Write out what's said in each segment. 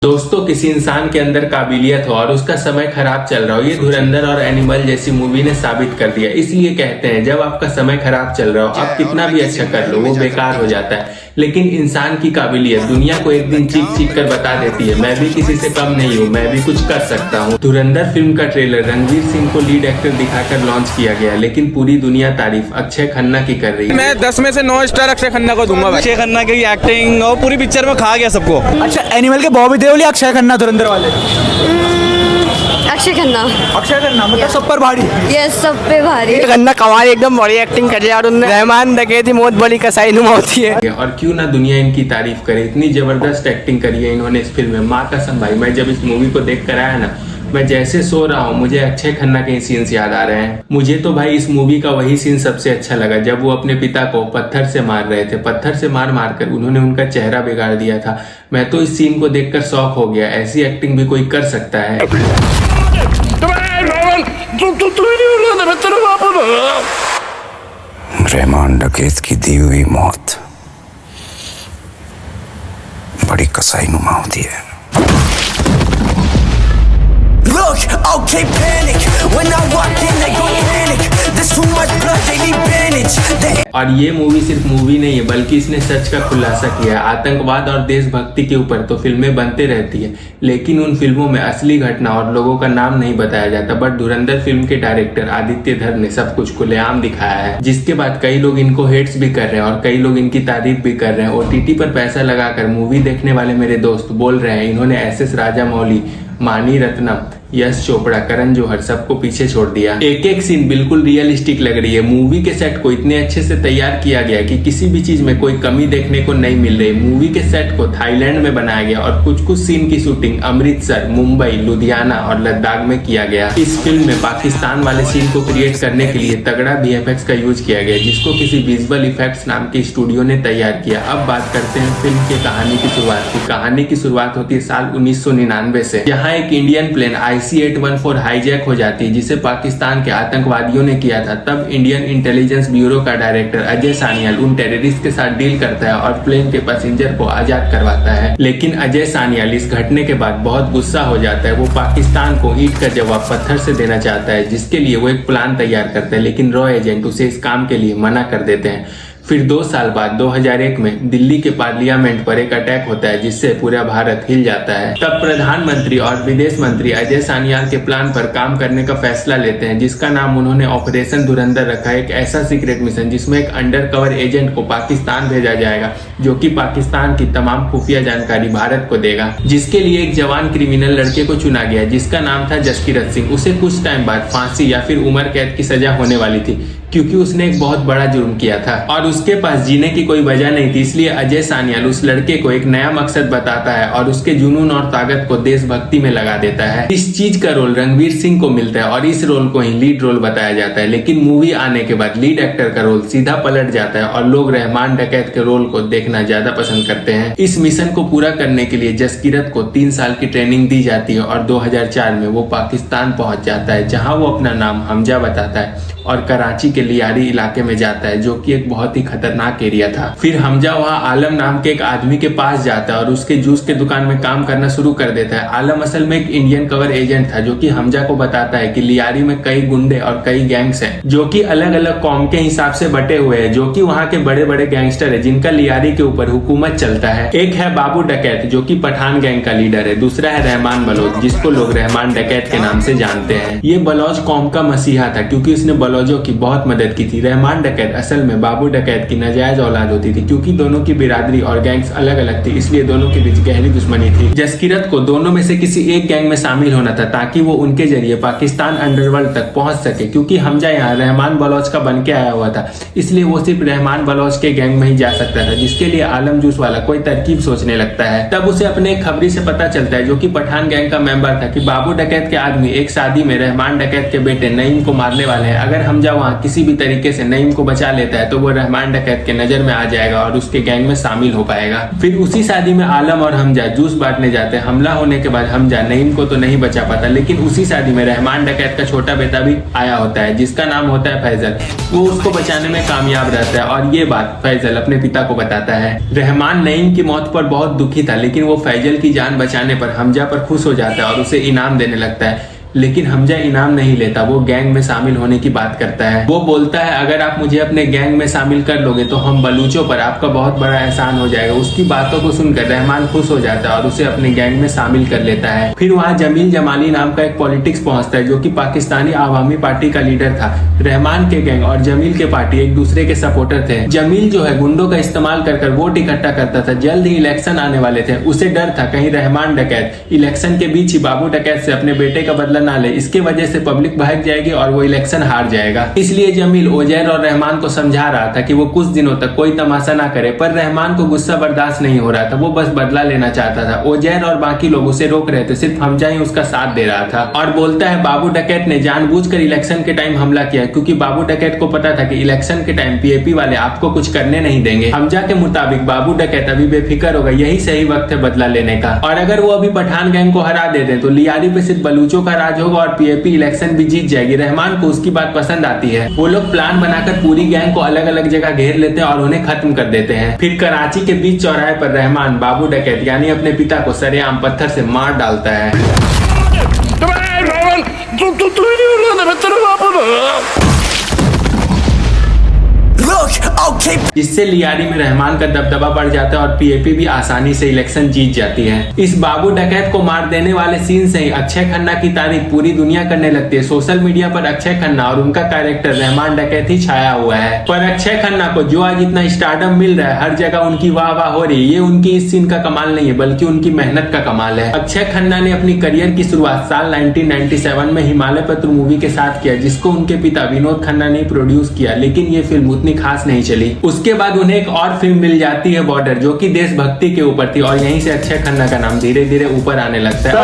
दोस्तों, किसी इंसान के अंदर काबिलियत हो और उसका समय खराब चल रहा हो, ये धुरंधर और एनिमल जैसी मूवी ने साबित कर दिया। इसलिए कहते हैं जब आपका समय खराब चल रहा हो, आप कितना भी अच्छा कर लो वो बेकार हो जाता है। लेकिन इंसान की काबिलियत दुनिया को एक दिन चीख चीख कर बता देती है, मैं भी किसी से कम नहीं हूँ, मैं भी कुछ कर सकता हूँ। धुरंधर फिल्म का ट्रेलर रणवीर सिंह को लीड एक्टर दिखाकर लॉन्च किया गया, लेकिन पूरी दुनिया तारीफ अक्षय खन्ना की कर रही है। मैं 10 में से 9 स्टार अक्षय खन्ना को दूंगा। अक्षय खन्ना की एक्टिंग और पूरी पिक्चर में खा गया सबको। अच्छा, एनिमल के बॉबी देओल या अक्षय खन्ना धुरंधर वाले? अक्षय खन्ना। अक्षय खन्ना मतलब सब पर भारी। यस, सब पे भारी। खन्ना कमाल एकदम बड़ी एक्टिंग कर रहा है और उन्होंने रहमान डकैती थी बहुत बड़ी कसाई नुमा होती है। और क्यों ना दुनिया इनकी तारीफ करे, इतनी जबरदस्त एक्टिंग करी है इन्होंने इस फिल्म में। माँ कसम भाई, मैं जब इस मूवी को देख कर आया ना, मैं जैसे सो रहा हूँ मुझे अक्षय खन्ना के सीन्स याद आ रहे हैं। मुझे तो भाई इस मूवी का वही सीन सबसे अच्छा लगा जब वो अपने पिता को पत्थर से मार रहे थे। पत्थर से मार मार कर उन्होंने उनका चेहरा बिगाड़ दिया था। मैं तो इस सीन को देखकर शॉक हो गया। ऐसी एक्टिंग भी कोई कर सकता है? रहमान डकैत की दी हुई मौत बड़ी कसाई नुमा होती है। Look, okay, panic. When I walk in, they go panic. There's too much blood, they need bandage. और ये मूवी सिर्फ मूवी नहीं है, बल्कि इसने सच का खुलासा किया है। आतंकवाद और देशभक्ति के ऊपर तो फिल्में बनते रहती है, लेकिन उन फिल्मों में असली घटना और लोगों का नाम नहीं बताया जाता। बट धुरंधर फिल्म के डायरेक्टर आदित्य धर ने सब कुछ खुलेआम दिखाया है, जिसके बाद कई लोग इनको हेट्स भी कर रहे हैं और कई लोग इनकी तारीफ भी कर रहे हैं। OTT पर पैसा लगाकर मूवी देखने वाले मेरे दोस्त बोल रहे हैं इन्होंने SS राजामौली, मानी रत्नम, यश चोपड़ा, करण जौहर सबको पीछे छोड़ दिया। एक एक सीन बिल्कुल रियलिस्टिक लग रही है। मूवी के सेट को इतने अच्छे से तैयार किया गया कि किसी भी चीज में कोई कमी देखने को नहीं मिल रही। मूवी के सेट को थाईलैंड में बनाया गया और कुछ कुछ सीन की शूटिंग अमृतसर, मुंबई, लुधियाना और लद्दाख में किया गया। इस फिल्म में पाकिस्तान वाले सीन को क्रिएट करने के लिए तगड़ा VFX का यूज किया गया, जिसको किसी विजुअल इफेक्ट्स नाम के स्टूडियो ने तैयार किया। अब बात करते हैं फिल्म की कहानी की शुरुआत की। कहानी की शुरुआत होती है साल 1999 से, जहाँ एक इंडियन प्लेन IC-814 हाईजैक हो जाती है, जिसे पाकिस्तान के आतंकवादियों ने किया था। तब इंडियन इंटेलिजेंस ब्यूरो का डायरेक्टर अजय सानियाल उन टेररिस्ट के साथ डील करता है और प्लेन के पैसेंजर को आजाद करवाता है। लेकिन अजय सानियाल इस घटने के बाद बहुत गुस्सा हो जाता है। वो पाकिस्तान को ईंट का जवाब पत्थर से देना चाहता है, जिसके लिए वो एक प्लान तैयार करता है, लेकिन रॉ एजेंट उसे इस काम के लिए मना कर देते हैं। फिर 2 साल बाद 2001 में दिल्ली के पार्लियामेंट पर एक अटैक होता है, जिससे पूरा भारत हिल जाता है। तब प्रधानमंत्री और विदेश मंत्री अजय सानियाल के प्लान पर काम करने का फैसला लेते हैं, जिसका नाम उन्होंने ऑपरेशन धुरंधर रखा है। एक ऐसा सीक्रेट मिशन जिसमें एक अंडर कवर एजेंट को पाकिस्तान भेजा जाएगा, जो कि पाकिस्तान की तमाम खुफिया जानकारी भारत को देगा। जिसके लिए एक जवान क्रिमिनल लड़के को चुना गया, जिसका नाम था जसकीरत सिंह। उसे कुछ टाइम बाद फांसी या फिर उम्र कैद की सजा होने वाली थी, क्योंकि उसने एक बहुत बड़ा जुर्म किया था और उसके पास जीने की कोई वजह नहीं थी। इसलिए अजय सानियाल उस लड़के को एक नया मकसद बताता है और उसके जुनून और ताकत को देशभक्ति में लगा देता है। इस चीज का रोल रणवीर सिंह को मिलता है और इस रोल को ही लीड रोल बताया जाता है। लेकिन मूवी आने के बाद लीड एक्टर का रोल सीधा पलट जाता है और लोग रहमान डकैत के रोल को देखना ज्यादा पसंद करते हैं। इस मिशन को पूरा करने के लिए जसकीरत को 3 साल की ट्रेनिंग दी जाती है और 2004 में वो पाकिस्तान पहुंच जाता है, जहां वो अपना नाम हमजा बताता है और कराची के लियारी इलाके में जाता है, जो कि एक बहुत ही खतरनाक एरिया था। फिर हमजा वहाँ आलम नाम के एक आदमी के पास जाता है और उसके जूस के दुकान में काम करना शुरू कर देता है। आलम असल में एक इंडियन कवर एजेंट था, जो कि हमजा को बताता है कि लियारी में कई गुंडे और कई गैंग्स हैं, जो कि अलग अलग कौम के हिसाब से बटे हुए हैं, जो कि वहाँ के बड़े बड़े गैंगस्टर है, जिनका लियारी के ऊपर हुकूमत चलता है। एक है बाबू डकैत, जो कि पठान गैंग का लीडर है। दूसरा है रहमान बलोच, जिसको लोग रहमान डकैत के नाम से जानते हैं। ये बलोच कौम का मसीहा था, क्योंकि उसने बलोचों की बहुत मदद की थी। रहमान डकैत असल में बाबू डकैत की नाजायज औलाद होती थी, क्योंकि दोनों की बिरादरी और गैंग्स अलग अलग थी, इसलिए दोनों के बीच गहरी दुश्मनी थी। जसकीरत को दोनों में से किसी एक गैंग में शामिल होना था, ताकि वो उनके जरिए पाकिस्तान अंडरवर्ल्ड तक पहुंच सके। क्योंकि हमजा यहाँ रहमान बलोच का बन के आया हुआ था, इसलिए वो सिर्फ रहमान बलोच के गैंग में ही जा सकता था, जिसके लिए आलम जूस वाला कोई तरकीब सोचने लगता है। तब उसे अपने एक खबरी से पता चलता है, जो कि पठान गैंग का मेंबर था, कि बाबू डकैत के आदमी एक शादी में रहमान डकैत के बेटे नईम को मारने वाले हैं। अगर अगर हमजा वहाँ किसी भी तरीके से नईम को बचा लेता है तो वो रहमान डकैत के नजर में आ जाएगा और उसके गैंग में शामिल हो पाएगा। फिर उसी शादी में आलम और हमजा जूस बांटने जाते हैं। हमला होने के बाद हमजा नईम को तो नहीं बचा पाता, लेकिन उसी शादी में रहमान डकैत का छोटा बेटा भी आया होता है जिसका नाम होता है फैजल। वो उसको बचाने में कामयाब रहता है और ये बात फैजल अपने पिता को बताता है। रहमान नईम की मौत पर बहुत दुखी था, लेकिन वो फैजल की जान बचाने पर हमजा पर खुश हो जाता है और उसे इनाम देने लगता है। लेकिन हमजा इनाम नहीं लेता, वो गैंग में शामिल होने की बात करता है। वो बोलता है अगर आप मुझे अपने गैंग में शामिल कर लोगे तो हम बलूचों पर आपका बहुत बड़ा एहसान हो जाएगा। उसकी बातों को सुनकर रहमान खुश हो जाता है और उसे अपने गैंग में शामिल कर लेता है। फिर वहाँ जमील जमाली नाम का एक पॉलिटिक्स पहुंचता है जो कि पाकिस्तानी आवामी पार्टी का लीडर था। रहमान के गैंग और जमील के पार्टी एक दूसरे के सपोर्टर थे। जमील जो है गुंडों का इस्तेमाल कर वोट इकट्ठा करता था। जल्द ही इलेक्शन आने वाले थे, उसे डर था कहीं रहमान डकैत इलेक्शन के बीच ही बाबू डकैत से अपने बेटे का बदला ना ले, इसके वजह से पब्लिक भाग जाएगी और वो इलेक्शन हार जाएगा। इसलिए जमील ओजैर और रहमान को समझा रहा था कि वो कुछ दिनों तक कोई तमाशा ना करे, पर रहमान को गुस्सा बर्दाश्त नहीं हो रहा था। वो बस बदला लेना चाहता था। ओजैर और बाकी लोग उसे रोक रहे थे, सिर्फ हमजा ही उसका साथ दे रहा था। और बोलता है बाबू डकैत ने जानबूझकर इलेक्शन के टाइम हमला किया, क्योंकि बाबू डकैत को पता था कि इलेक्शन के टाइम पीएपी वाले आपको कुछ करने नहीं देंगे। हमजा के मुताबिक बाबू डकैत अभी बेफिक्र होगा, यही सही वक्त है बदला लेने का। और अगर वो अभी पठान गैंग को हरा देते तो लियारी पे सिर्फ बलूचों का राज होगा और पीएपी इलेक्शन भी जीत जाएगी। रहमान को उसकी बात पसंद आती है। वो लोग प्लान बनाकर पूरी गैंग को अलग अलग जगह घेर लेते हैं और उन्हें खत्म कर देते हैं। फिर कराची के बीच चौराहे पर रहमान बाबू डकैत यानी अपने पिता को सरेआम पत्थर से मार डालता है। जिससे लियारी में रहमान का दबदबा बढ़ जाता है और पीएपी भी आसानी से इलेक्शन जीत जाती है। इस बाबू डकैत को मार देने वाले सीन से ही अक्षय खन्ना की तारीफ पूरी दुनिया करने लगती है। सोशल मीडिया पर अक्षय खन्ना और उनका कैरेक्टर रहमान डकैत ही छाया हुआ है। पर अक्षय खन्ना को जो आज इतना स्टारडम मिल रहा है, हर जगह उनकी वाह वाह हो रही है, ये उनकी इस सीन का कमाल नहीं है बल्कि उनकी मेहनत का कमाल है। अक्षय खन्ना ने अपनी करियर की शुरुआत साल 1997 में हिमालय पत्र मूवी के साथ किया, जिसको उनके पिता विनोद खन्ना ने प्रोड्यूस किया, लेकिन ये फिल्म उतनी खास नहीं चली। उसके बाद उन्हें एक और फिल्म मिल जाती है बॉर्डर, जो कि देशभक्ति के ऊपर थी और यहीं से अक्षय खन्ना का नाम धीरे धीरे ऊपर आने लगता है।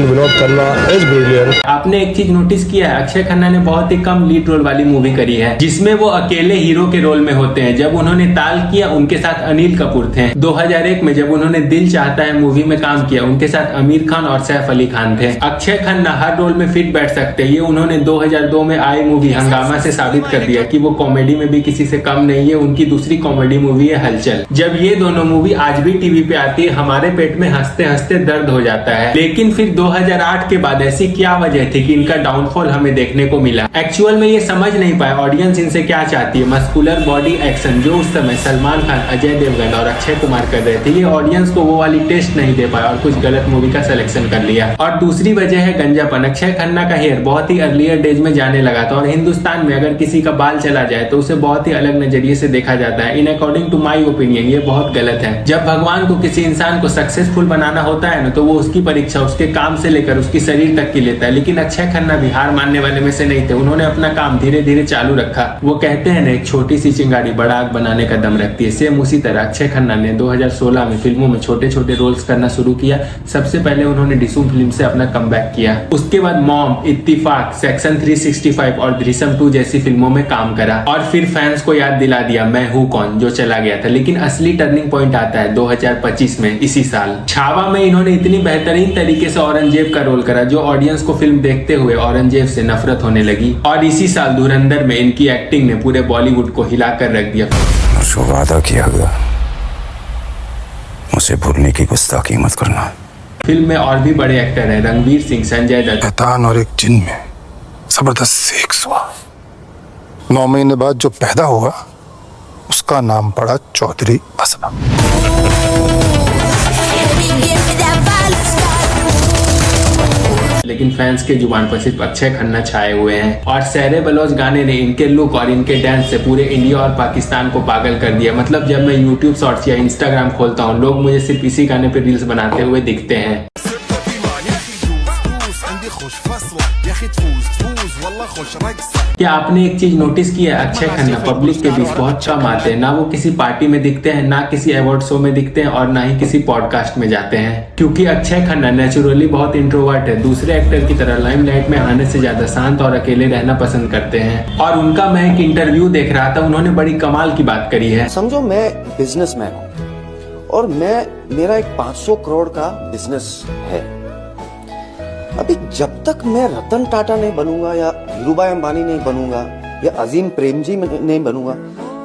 Vinod Khanna is brilliant. आपने एक चीज नोटिस किया है, अक्षय खन्ना ने बहुत ही कम लीड रोल वाली मूवी करी है जिसमें वो अकेले हीरो के रोल में होते हैं। जब उन्होंने ताल किया उनके साथ अनिल कपूर थे। 2001 में जब उन्होंने दिल चाहता है मूवी में काम किया, उनके साथ आमिर खान और सैफ अली खान थे। अक्षय खन्ना हर रोल में फिट बैठ सकते हैं, ये उन्होंने 2002 में आई मूवी हंगामा से साबित कर दिया कि वो कॉमेडी में भी किसी से कम नहीं है। उनकी दूसरी कॉमेडी मूवी है हलचल। जब ये दोनों मूवी आज भी टीवी पे आती है, हमारे पेट में हंसते हंसते दर्द हो जाता है। लेकिन फिर 2008 के बाद ऐसी क्या वजह थी कि इनका डाउनफॉल हमें देखने को मिला? एक्चुअल में ये समझ नहीं पाया ऑडियंस इनसे क्या चाहती है। मस्कुलर बॉडी एक्शन जो उस समय सलमान खान, अजय देवगन और अक्षय कुमार कर रहे थे, ये ऑडियंस को वो वाली टेस्ट नहीं दे पाया और कुछ गलत मूवी का सिलेक्शन कर लिया। और दूसरी वजह है गंजापन। अक्षय खन्ना का हेयर बहुत ही अर्लियर डेज में जाने लगा था और हिंदुस्तान में अगर किसी का बाल चला जाए तो उसे बहुत ही अलग नजरिए से देखा जाता है। In according to my opinion ये बहुत गलत है। जब भगवान को किसी इंसान को सक्सेसफुल बनाना होता है ना, तो वो उसकी परीक्षा उसके काम से लेकर उसकी शरीर तक की लेता है। लेकिन अक्षय खन्ना भी हार मानने वाले में से नहीं थे। उन्होंने अपना काम धीरे धीरे चालू रखा। वो कहते हैं ना, एक छोटी सी चिंगारी बड़ा आग बनाने का दम रखती है। सेम उसी तरह अक्षय खन्ना ने 2016 में फिल्मों में छोटे छोटे रोल्स करना शुरू किया। सबसे पहले उन्होंने डिसूम फिल्म से अपना कमबैक किया। उसके बाद मॉम, इत्तिफाक, सेक्शन 365 और दृश्यम 2 जैसी फिल्मों में काम करा और फिर फैंस को याद दिला दिया मैं हूँ कौन, जो चला गया था। लेकिन असली टर्निंग पॉइंट आता है 2025 में, इसी साल छावा में इन्होंने इतनी बेहतरीन तरीके से औरंगजेब का रोल करा जो ऑडियंस को फिल्म देखते हुए औरंगजेब से नफरत होने लगी। और इसी साल धुरंधर में इनकी एक्टिंग ने पूरे बॉलीवुड को हिलाकर रख दिया। जो वादा किया गया उसे भूलने की गुस्ताखी मत करना। फिल्म में और भी बड़े एक्टर हैं, रणवीर सिंह, संजय दत्त। शैतान और एक जिन में जबरदस्त सेक्स हुआ। 9 महीने बाद जो पैदा हुआ उसका नाम पड़ा चौधरी असलम। लेकिन फैंस के जुबान पर सिर्फ अक्षय खन्ना छाए हुए हैं। और सैरे बलोच गाने ने इनके लुक और इनके डांस से पूरे इंडिया और पाकिस्तान को पागल कर दिया। मतलब जब मैं यूट्यूब शॉर्ट्स या इंस्टाग्राम खोलता हूँ, लोग मुझे सिर्फ इसी गाने पे रील्स बनाते हुए दिखते हैं। क्या आपने एक चीज नोटिस की है, अक्षय खन्ना पब्लिक के बीच बहुत कम आते हैं। ना वो किसी पार्टी में दिखते हैं, ना किसी अवार्ड शो में दिखते हैं और ना ही किसी पॉडकास्ट में जाते हैं, क्योंकि अक्षय खन्ना नेचुरली बहुत इंट्रोवर्ट है। दूसरे एक्टर की तरह लाइमलाइट में आने से ज्यादा शांत और अकेले रहना पसंद करते हैं। और उनका मैं एक इंटरव्यू देख रहा था, उन्होंने बड़ी कमाल की बात करी है। समझो मैं बिजनेसमैन हूं और मेरा एक 500 करोड़ का बिजनेस है। अभी जब तक मैं रतन टाटा नहीं बनूंगा या धीरूभाई अंबानी नहीं बनूंगा या अजीम प्रेमजी नहीं बनूंगा,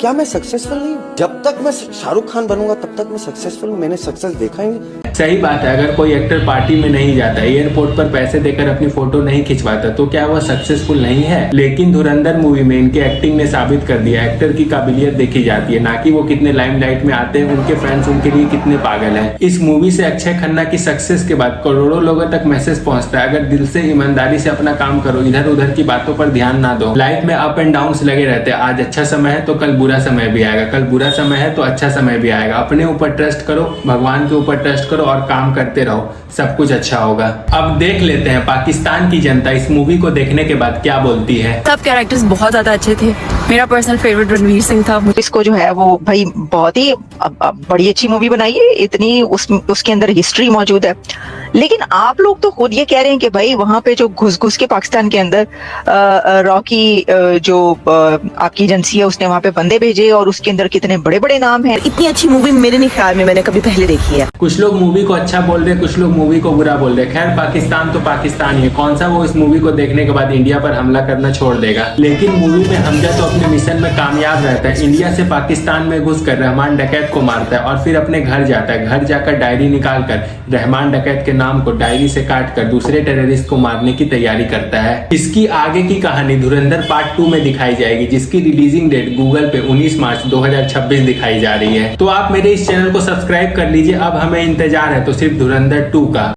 क्या मैं सक्सेसफुल नहीं? जब तक मैं शाहरुख खान बनूंगा तब तक मैं सक्सेसफुल, मैंने सक्सेस देखा ही नहीं। सही बात है, अगर कोई एक्टर पार्टी में नहीं जाता, एयरपोर्ट पर पैसे देकर अपनी फोटो नहीं खिंचवाता, तो क्या वह सक्सेसफुल नहीं है? लेकिन धुरंधर मूवी में इनके एक्टिंग ने साबित कर दिया, एक्टर की काबिलियत देखी जाती है, ना कि वो कितने लाइमलाइट में आते हैं, उनके फैंस उनके लिए कितने पागल हैं। इस मूवी से अक्षय खन्ना की सक्सेस के बाद करोड़ों लोगों तक मैसेज पहुंचता है, अगर दिल से ईमानदारी से अपना काम करो, इधर उधर की बातों पर ध्यान ना दो। लाइफ में अप एंड डाउन लगे रहते हैं, आज अच्छा समय है तो कल बुरा समय भी आएगा, कल बुरा समय है तो अच्छा समय भी आएगा। अपने ऊपर ट्रस्ट करो, भगवान के ऊपर ट्रस्ट करो और काम करते रहो, सब कुछ अच्छा होगा। अब देख लेते हैं पाकिस्तान की जनता इस मूवी को देखने के बाद क्या बोलती है। सब कैरेक्टर्स बहुत ज्यादा अच्छे थे। मेरा पर्सनल फेवरेट रणवीर सिंह था। इसको जो है वो भाई बहुत ही बड़ी अच्छी मूवी बनाई है, इतनी उसके अंदर हिस्ट्री मौजूद है। लेकिन आप लोग तो खुद ये कह रहे हैं कि भाई वहां पे जो घुस के पाकिस्तान के अंदर रॉकी जो आपकी एजेंसी है उसने वहां पे बंदे भेजे और उसके अंदर कितने बड़े बड़े नाम हैं। इतनी अच्छी मूवी मेरे नहीं ख्याल में मैंने कभी पहले देखी है। कुछ लोग मूवी को अच्छा बोल रहे, कुछ लोग मूवी को बुरा बोल रहे। खैर पाकिस्तान तो पाकिस्तान ही है, कौन सा वो इस मूवी को देखने के बाद इंडिया पर हमला करना छोड़ देगा। लेकिन मूवी में हमजा तो अपने मिशन में कामयाब रहता है। इंडिया से पाकिस्तान में घुसकर रहमान डकैत को मारता है और फिर अपने घर जाता है। घर जाकर डायरी निकाल कर रहमान डकैत के नाम को डायरी से काट कर दूसरे टेररिस्ट को मारने की तैयारी करता है। इसकी आगे की कहानी धुरंधर पार्ट 2 में दिखाई जाएगी, जिसकी रिलीजिंग डेट गूगल पे 19 मार्च 2026 दिखाई जा रही है। तो आप मेरे इस चैनल को सब्सक्राइब कर लीजिए। अब हमें इंतजार है तो सिर्फ धुरंधर 2 का।